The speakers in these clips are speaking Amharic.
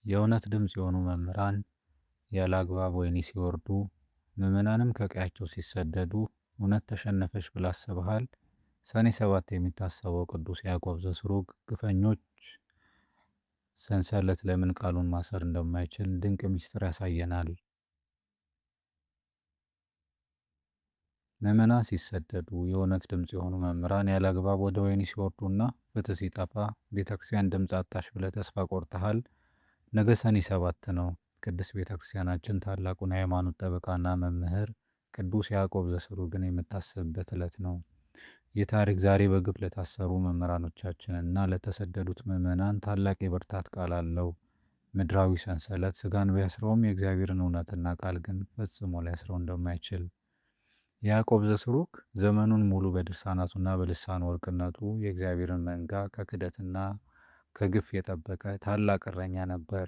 የእውነት ድምፅ የሆኑ መምህራን ያለ አግባብ ወህኒ ሲወርዱ፣ ምዕመናንም ከቀያቸው ሲሰደዱ እውነት ተሸነፈች ብለህ አስበሃል? ሰኔ 7 የሚታሰበው ቅዱስ ያዕቆብ ዘስሩግ ግፈኞች ሰንሰለት ለምን ቃሉን ማሰር እንደማይችል ድንቅ ምስጢር ያሳየናል። ምዕመናን ሲሰደዱ፣ የእውነት ድምፅ የሆኑ መምህራን ያለ አግባብ ወደ ወህኒ ሲወርዱና ፍትህ ሲጠፋ ቤተክርስቲያን ድምፅ አጣሽ ብለህ ተስፋ ቆርጠሃል? ነገ ሰኔ 7 ነው። ቅድስት ቤተክርስቲያናችን ታላቁን የሃይማኖት ጠበቃና መምህር ቅዱስ ያዕቆብ ዘስሩግን የምታስብበት ዕለት ነው። ይህ ታሪክ ዛሬ በግፍ ለታሰሩ መምህራኖቻችንና ለተሰደዱት ምዕመናን ታላቅ የብርታት ቃል አለው። ምድራዊ ሰንሰለት ስጋን ቢያስረውም የእግዚአብሔርን እውነትና ቃል ግን ፈጽሞ ሊያስረው እንደማይችል። ያዕቆብ ዘስሩግ ዘመኑን ሙሉ በድርሳናቱና በልሳን ወርቅነቱ የእግዚአብሔርን መንጋ ከክደትና ከግፍ የጠበቀ ታላቅ እረኛ ነበር።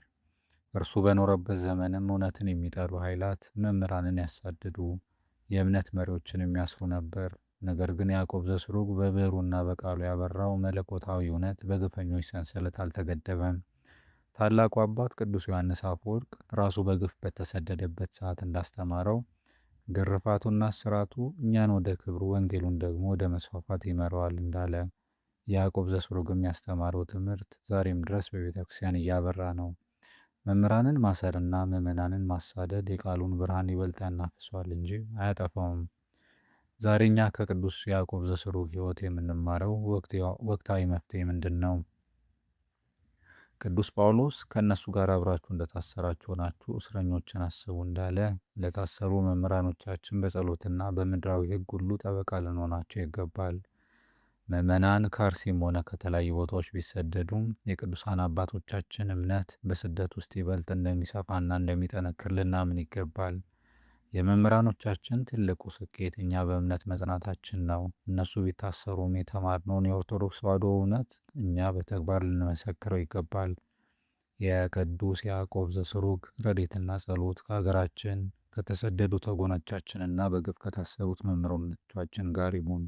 እርሱ በኖረበት ዘመንም እውነትን የሚጠሉ ኃይላት መምህራንን ያሳድዱ፣ የእምነት መሪዎችን የሚያስሩ ነበር። ነገር ግን ያዕቆብ ዘስሩግ በብዕሩና በቃሉ ያበራው መለኮታዊ እውነት በግፈኞች ሰንሰለት አልተገደበም። ታላቁ አባት ቅዱስ ዮሐንስ አፈወርቅ ራሱ በግፍ በተሰደደበት ሰዓት እንዳስተማረው ግርፋቱና እስራቱ እኛን ወደ ክብሩ፣ ወንጌሉን ደግሞ ወደ መስፋፋት ይመራዋል እንዳለ ያዕቆብ ዘስሩግም ያስተማረው ትምህርት ዛሬም ድረስ በቤተ ክርስቲያን እያበራ ነው። መምህራንን ማሰርና ምዕመናንን ማሳደድ የቃሉን ብርሃን ይበልጥ ያናፍሷል እንጂ አያጠፋውም። ዛሬ እኛ ከቅዱስ ያዕቆብ ዘስሩግ ሕይወት የምንማረው ወቅታዊ መፍትሄ ምንድን ነው? ቅዱስ ጳውሎስ ከእነሱ ጋር አብራችሁ እንደታሰራችሁ ሆናችሁ እስረኞችን አስቡ እንዳለ ለታሰሩ መምህራኖቻችን በጸሎትና በምድራዊ ሕግ ሁሉ ጠበቃ ልንሆናቸው ይገባል። ምዕመናን ከአርሲም ሆነ ከተለያዩ ቦታዎች ቢሰደዱም የቅዱሳን አባቶቻችን እምነት በስደት ውስጥ ይበልጥ እንደሚሰፋና እንደሚጠነክር ልናምን ይገባል። የመምህራኖቻችን ትልቁ ስኬት እኛ በእምነት መጽናታችን ነው። እነሱ ቢታሰሩም የተማርነውን የኦርቶዶክስ ተዋሕዶ እውነት እኛ በተግባር ልንመሰክረው ይገባል። የቅዱስ ያዕቆብ ዘስሩግ ረድኤትና ጸሎት ከሀገራችን ከተሰደዱት ወገኖቻችንና በግፍ ከታሰሩት መምህራኖቻችን ጋር ይሁን።